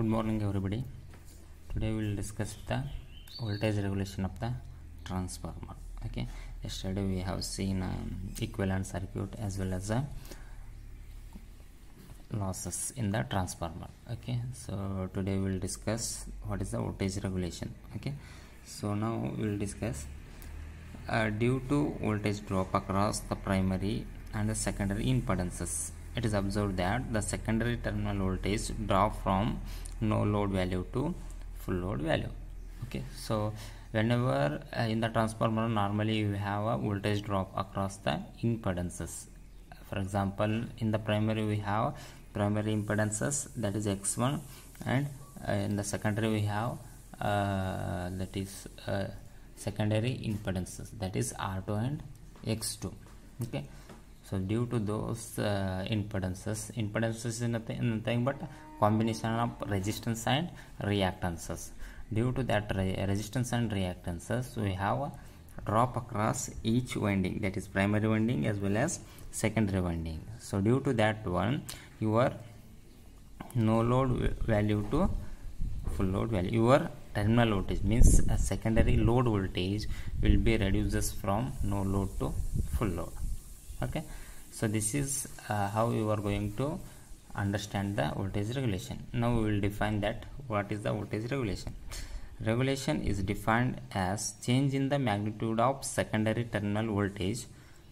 Good morning everybody. Today we will discuss the voltage regulation of the transformer. Okay, yesterday we have seen equivalent circuit as well as losses in the transformer. Okay, so today we will discuss what is the voltage regulation. Okay, so now we will discuss due to voltage drop across the primary and the secondary impedances, it is observed that the secondary terminal voltage drop from no load value to full load value. Okay, so whenever in the transformer normally you have a voltage drop across the impedances. For example, in the primary we have primary impedances, that is X1, and in the secondary we have that is secondary impedances, that is R2 and X2. Okay, so due to those impedances is nothing but combination of resistance and reactances. Due to that resistance and reactances, we have a drop across each winding, that is primary winding as well as secondary winding. So due to that one, your no load value to full load value, your terminal voltage means a secondary load voltage will be reduces from no load to full load. Okay, so this is how you are going to understand the voltage regulation. Now we will define that what is the voltage regulation. Regulation is defined as change in the magnitude of secondary terminal voltage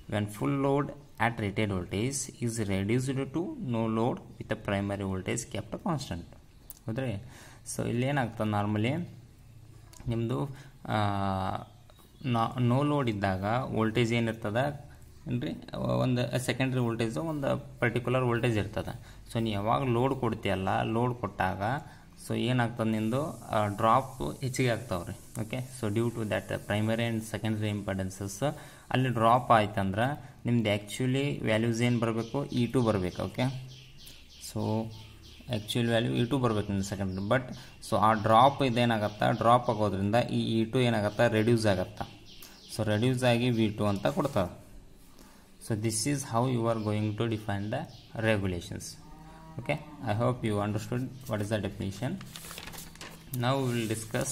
when full load at rated voltage is reduced to no load with the primary voltage kept constant. Okay, so ಇಲ್ಲಿ ಏನಾಗ್ತದೆ, normally ನಿಮ್ಮದು no load ಇದ್ದಾಗ voltage ಏನಿರ್ತದೆ ಅಂದರೆ ಒಂದು secondary voltage ಒಂದು particular voltage ಇರ್ತದೆ. So ನೀವು ಯಾವಾಗ ಲೋಡ್ ಕೊಡ್ತೀಯಲ್ಲ, ಲೋಡ್ ಕೊಟ್ಟಾಗ ಸೊ ಏನಾಗ್ತದೆ, ನಿಮ್ಮದು ಡ್ರಾಪ್ ಹೆಚ್ಚಿಗೆ ಆಗ್ತಾವ್ರಿ. Okay, so due to that primary and secondary impedances ಅಲ್ಲಿ ಡ್ರಾಪ್ ಆಯ್ತಂದ್ರೆ ನಿಮ್ದು ಆ್ಯಕ್ಚುಲಿ ವ್ಯಾಲ್ಯೂಸ್ ಏನು ಬರಬೇಕು, E2 ಬರಬೇಕು. Okay, so actual value E2 ಬರಬೇಕು ನಿಮ್ಮ ಸೆಕೆಂಡ್ರಿ. ಬಟ್ ಸೊ ಆ ಡ್ರಾಪ್ ಇದೇನಾಗತ್ತಾ, ಡ್ರಾಪ್ ಆಗೋದ್ರಿಂದ ಈ E2 ಏನಾಗತ್ತಾ, ರೆಡ್ಯೂಸ್ ಆಗತ್ತಾ. ಸೊ ರೆಡ್ಯೂಸ್ ಆಗಿ V2 ಅಂತ ಕೊಡ್ತಾರೆ. So this is how you are going to define the regulations. Okay, I hope you understood what is the definition. Now we will discuss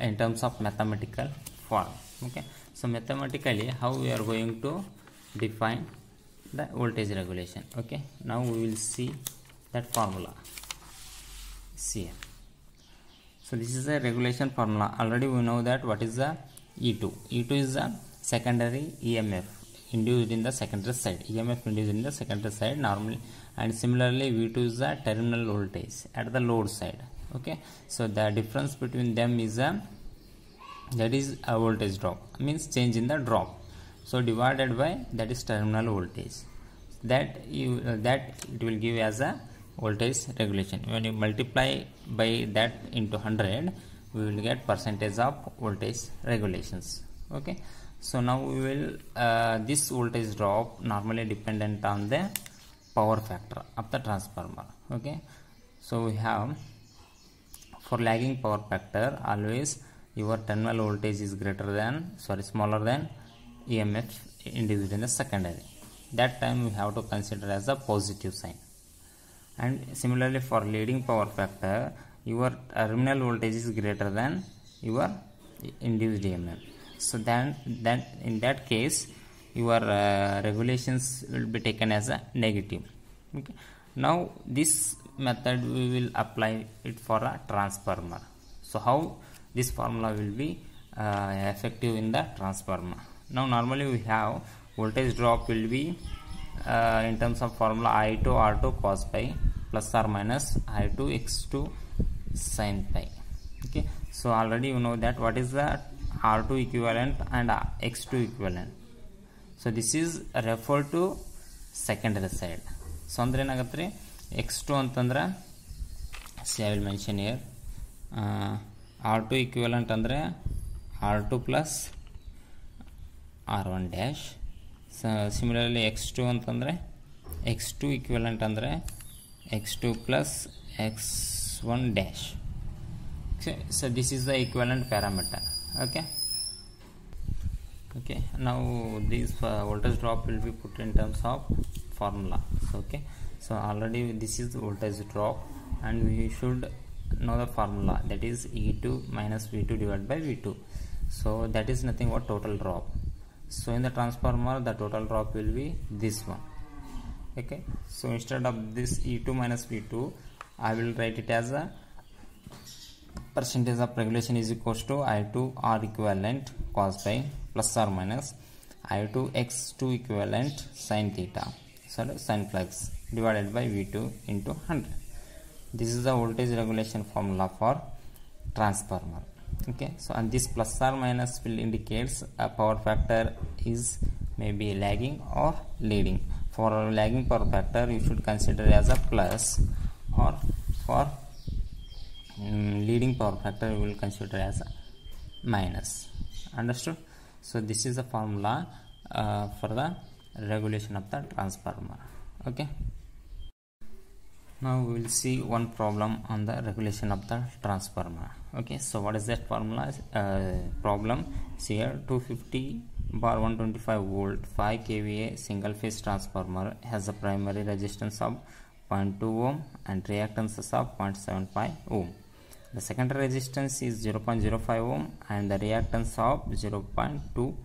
in terms of mathematical form. Okay, so mathematically how we are going to define the voltage regulation. Okay, now we will see that formula. See, so this is a regulation formula. Already we know that what is the E2. E2 is the secondary EMF induced in the secondary side, EMF induced in the secondary side normally, and similarly V2 is the terminal voltage at the load side. Okay, so the difference between them is that is a voltage drop, means change in the drop, so divided by that is terminal voltage, that it will give as a voltage regulation. When you multiply by that into 100, we will get percentage of voltage regulations. Okay, so now we will this voltage drop normally dependent on the power factor of the transformer. Okay, so we have for lagging power factor, always your terminal voltage is smaller than EMF induced in the secondary. That time we have to consider as a positive sign. And similarly for leading power factor, your terminal voltage is greater than your induced EMF. So then in that case your regulations will be taken as a negative. Okay, now this method we will apply it for a transformer. So how this formula will be effective in the transformer. Now normally we have voltage drop will be in terms of formula I2 R2 cos pi plus or minus I2 X2 sin pi. Okay, so already you know that what is the R2 equivalent and X2 equivalent. So this is referred to secondary side. So andre enagatre X2 antandre, see I will mention here, R2 equivalent andre R2 plus R1 dash. So similarly X2 antandre X2 equivalent andre X2 plus X1 dash. Okay, so this is the equivalent parameter. Okay, now this voltage drop will be put in terms of formula. So okay, so already this is the voltage drop and we should know the formula, that is E2 minus V2 divided by V2. So that is nothing but total drop. So in the transformer the total drop will be this one. Okay, so instead of this E2 minus V2, I will write it as a percentage of regulation is equals to I2 R equivalent cos phi plus or minus I2 X2 equivalent sin theta, sorry sin flux, divided by V2 into 100. This is the voltage regulation formula for transformer. Okay, so and this plus or minus will indicates a power factor is maybe lagging or leading. For lagging power factor you should consider as a plus, or for leading power factor you will consider as a minus. Understood? So this is the formula for the regulation of the transformer. Okay, now we will see one problem on the regulation of the transformer. Okay, so what is that formula? Problem is here. 250 bar 125 volt 5 kVA single phase transformer has a primary resistance of 0.2 ohm and reactances of 0.75 ohm. The secondary resistance is 0.05 ohm and the reactance of 0.2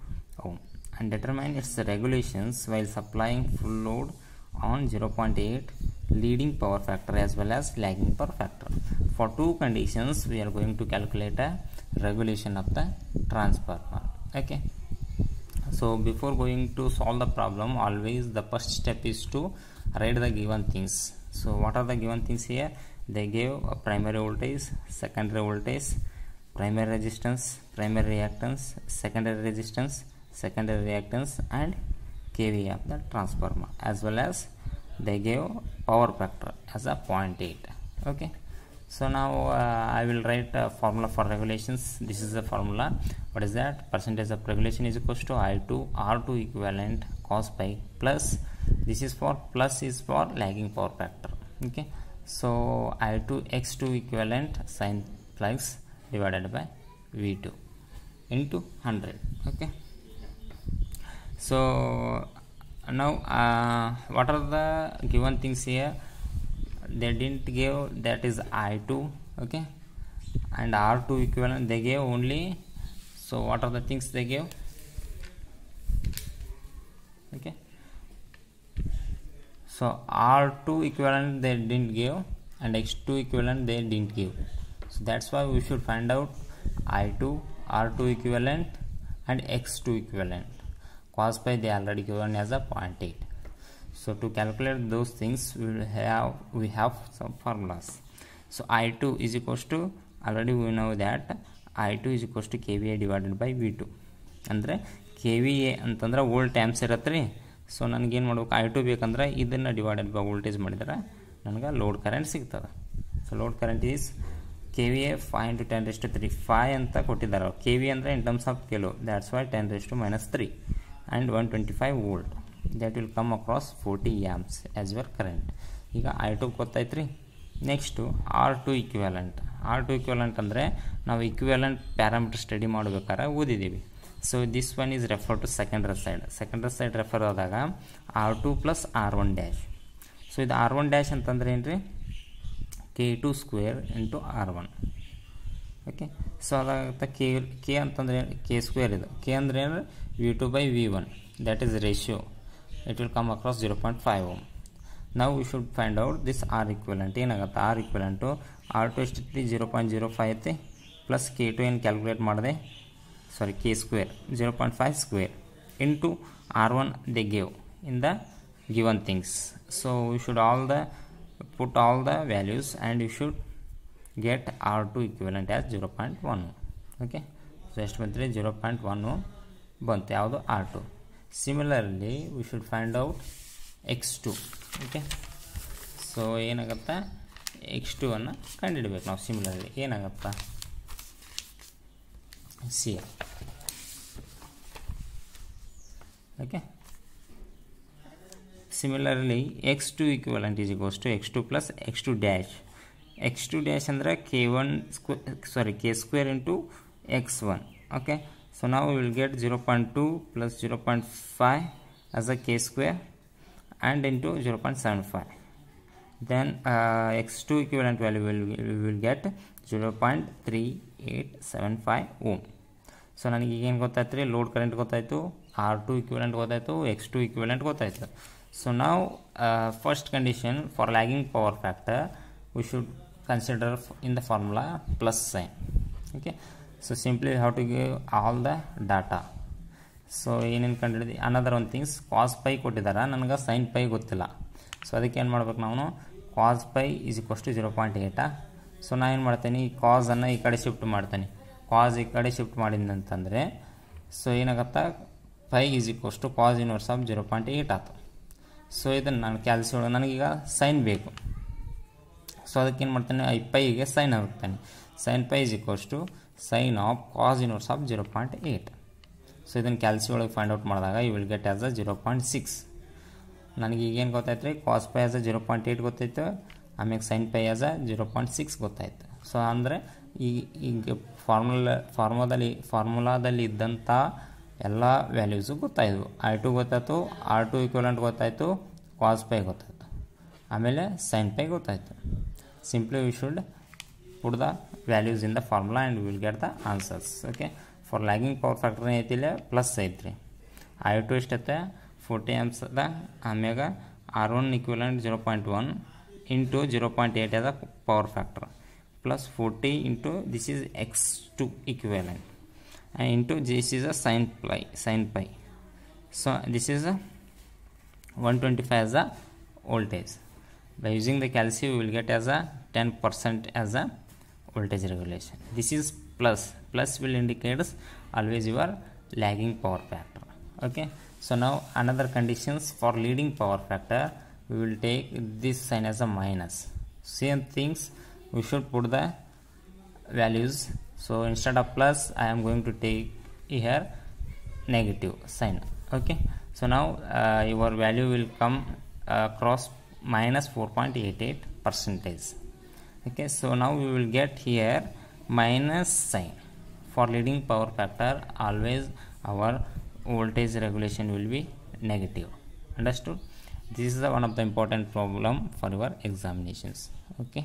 ohm, and determine its regulations while supplying full load on 0.8 leading power factor as well as lagging power factor. For two conditions we are going to calculate a regulation of the transformer. Okay, so before going to solve the problem, always the first step is to write the given things. So what are the given things here? They gave a primary voltage, secondary voltage, primary resistance, primary reactance, secondary resistance, secondary reactance, and kVA of the transformer, as well as they gave power factor as a 0.8. Okay, so now I will write a formula for regulations. This is the formula. What is that? Percentage of regulation is equals to I2 R2 equivalent cos phi plus, this is for plus is for lagging power factor. Okay, so I2 X2 equivalent sin flux divided by V2 into 100. Okay, so now what are the given things here? They didn't give, that is I2. Okay, and R2 equivalent they gave only. So what are the things they gave? Okay, so R2 equivalent they didn't give and X2 equivalent they didn't give. So that's why we should find out I2 R2 equivalent and X2 equivalent. Cos phi they already given as a 0.8. So to calculate those things we have some formulas. So I2 is equals to, already we know that I2 is equals to kVA divided by V2. ಅಂದರೆ KVA ಅಂತಂದ್ರೆ volt amps ಇರುತ್ತೆ ರೀ. So ನನಗೇನು ಮಾಡ್ಬೇಕು, I2 ಬೇಕಂದ್ರೆ ಇದನ್ನು divided by voltage ಮಾಡಿದ್ರೆ ನನಗೆ ಲೋಡ್ ಕರೆಂಟ್ ಸಿಗ್ತದೆ. So load current is KVA 5 into 10 raised to 3 5 ಅಂತ ಕೊಟ್ಟಿದ್ದಾರೆ. KVA ಅಂದರೆ in terms of kilo, that's why 10 raised to -3 and 125 volt. That will come across 40 amps as your current. ಈಗ I2 ಗೊತ್ತಾಯ್ತು ರೀ. Next R2 equivalent. R2 equivalent ಅಂದರೆ ನಾವು equivalent parameter study ಮಾಡಬೇಕಾದ್ರೆ ಓದಿದ್ದೀವಿ. So this one is refer to secondary side. Secondary side refer ಆದಾಗ R2 plus R1 dash. So ಇದು R1 dash ಅಂತಂದ್ರೆ ಏನು ರೀ? K2 square into R1. Okay, so ಅದಾಗುತ್ತೆ ಕೆ ಅಂತಂದ್ರೆ K ಸ್ಕ್ವೇರ್ ಇದು. ಕೆ ಅಂದರೆ ಏನು? V2 by V1, that is ratio. It will come across 0.5 ohm. Now we should find out this R equivalent. ಏನಾಗುತ್ತೆ? R equivalent to R2 ಎಷ್ಟಿತ್ತು? 0.05 ಐತಿ plus K2 ಏನು calculate ಮಾಡಿದೆ? ಸಾರಿ, K square 0.5 square into R1 they gave in the given things. So we should put all the values and you should get R2 equivalent as 0.1. Okay, so ಎಷ್ಟು ಬಂತು? 0.1 ಬಂತು. ಯಾವುದು? R2. Similarly we should find out X2. Okay, so ಏನಾಗುತ್ತೆ? X2 ಅನ್ನು ಕಂಡುಹಿಡಬೇಕು ನಾವು. Similarly ಏನಾಗುತ್ತೆ? C. Okay, similarly X2 equivalent is equals to X2 plus X2 dash. X2 dash ಅಂದರೆ K1 square, K square into X1. Okay, so now we will get 0.2 plus 0.5 as a K square and into 0.75. then x2 equivalent value we will get 0.3875 ohm. So ನನಗೆ ಈಗೇನು ಗೊತ್ತಾಯ್ತು ರೀ, load current ಗೊತ್ತಾಯಿತು, R2 equivalent ಗೊತ್ತಾಯಿತು, x2 equivalent ಗೊತ್ತಾಯಿತು. So now first condition for lagging power factor we should consider in the formula plus sign. Okay, so simply how to give all the data. So ಏನೇನು ಕಂಡಿಡಿದು another one things cos phi ಕೊಟ್ಟಿದ್ದಾರೆ, ನನಗೆ sign pi ಗೊತ್ತಿಲ್ಲ. So ಅದಕ್ಕೆ ಏನು ಮಾಡ್ಬೇಕು ನಾವು, cos phi is equals to 0.8. So ನಾನು ಏನು ಮಾಡ್ತೀನಿ, ಈ ಕಾಸನ್ನು ಈ ಕಡೆ ಶಿಫ್ಟ್ ಮಾಡ್ತೀನಿ. ಕಾಸ್ ಈ ಕಡೆ ಶಿಫ್ಟ್ ಮಾಡಿದಂತಂದರೆ ಸೊ ಏನಾಗತ್ತಾ, phi is equals to cos inverse of 0.8 ಆಯ್ತು. ಸೊ ಇದನ್ನು ನಾನು ಕ್ಯಾಲ್ಸಿಯೊಳಗೆ ನನಗೀಗ ಸೈನ್ ಬೇಕು. ಸೊ ಅದಕ್ಕೆ ಏನು ಮಾಡ್ತೇನೆ, ಈ ಪೈಗೆ ಸೈನ್ ಹಾಕ್ತಾನೆ. Sine phi is equals to sine of cos inverse of 0.8. So ಇದನ್ನು ಕ್ಯಾಲ್ಸಿ ಒಳಗೆ ಫೈಂಡ್ ಔಟ್ ಮಾಡಿದಾಗ you will get as a 0.6. ನನಗೆ ಈಗೇನು ಗೊತ್ತಾಯ್ತು ರೀ, ಕಾಸ್ ಪೈ ಆಸ್ ಅ 0.8 ಗೊತ್ತಾಯ್ತು, ಆಮೇಲೆ ಸೈನ್ ಪೈ ಆಸ್ ಅ 0.6 ಗೊತ್ತಾಯ್ತು. ಸೊ ಅಂದರೆ ಈಗ ಫಾರ್ಮುಲಾದಲ್ಲಿ ಇದ್ದಂಥ ಎಲ್ಲ ವ್ಯಾಲ್ಯೂಸು ಗೊತ್ತಾಯಿತು. I2 ಗೊತ್ತಾಯ್ತು, R2 equivalent ಗೊತ್ತಾಯಿತು, ಕಾಸ್ ಪೈ ಗೊತ್ತಾಯಿತು, ಆಮೇಲೆ ಸೈನ್ ಪೈ ಗೊತ್ತಾಯಿತು. Simply we should put the values in the formula and will get the answers. Okay, for lagging power factor ಐತಿಲ್ಲ ಪ್ಲಸ್ ಐತ್ರಿ. I2 ಎಷ್ಟೈತೆ 40 amps ಅದ, ಆಮ್ಯಾಗ R1 equivalent 0.1 ಇಂಟು 0.8 ಅದ power factor, plus 40 into this is x2 equivalent and into this is a sin pi. So this is a 125 as a voltage. By using the calcium we will get as a 10% as a voltage regulation. This is plus will indicate always your lagging power factor. Okay, so now another conditions for leading power factor, we will take this sign as a minus. Same things we should put the values. So instead of plus I am going to take here negative sign. Okay, so now your value will come across minus 4.88%. Okay, so now we will get here minus sign. For leading power factor always our voltage regulation will be negative. Understood? This is one of the important problem for your examinations. Okay.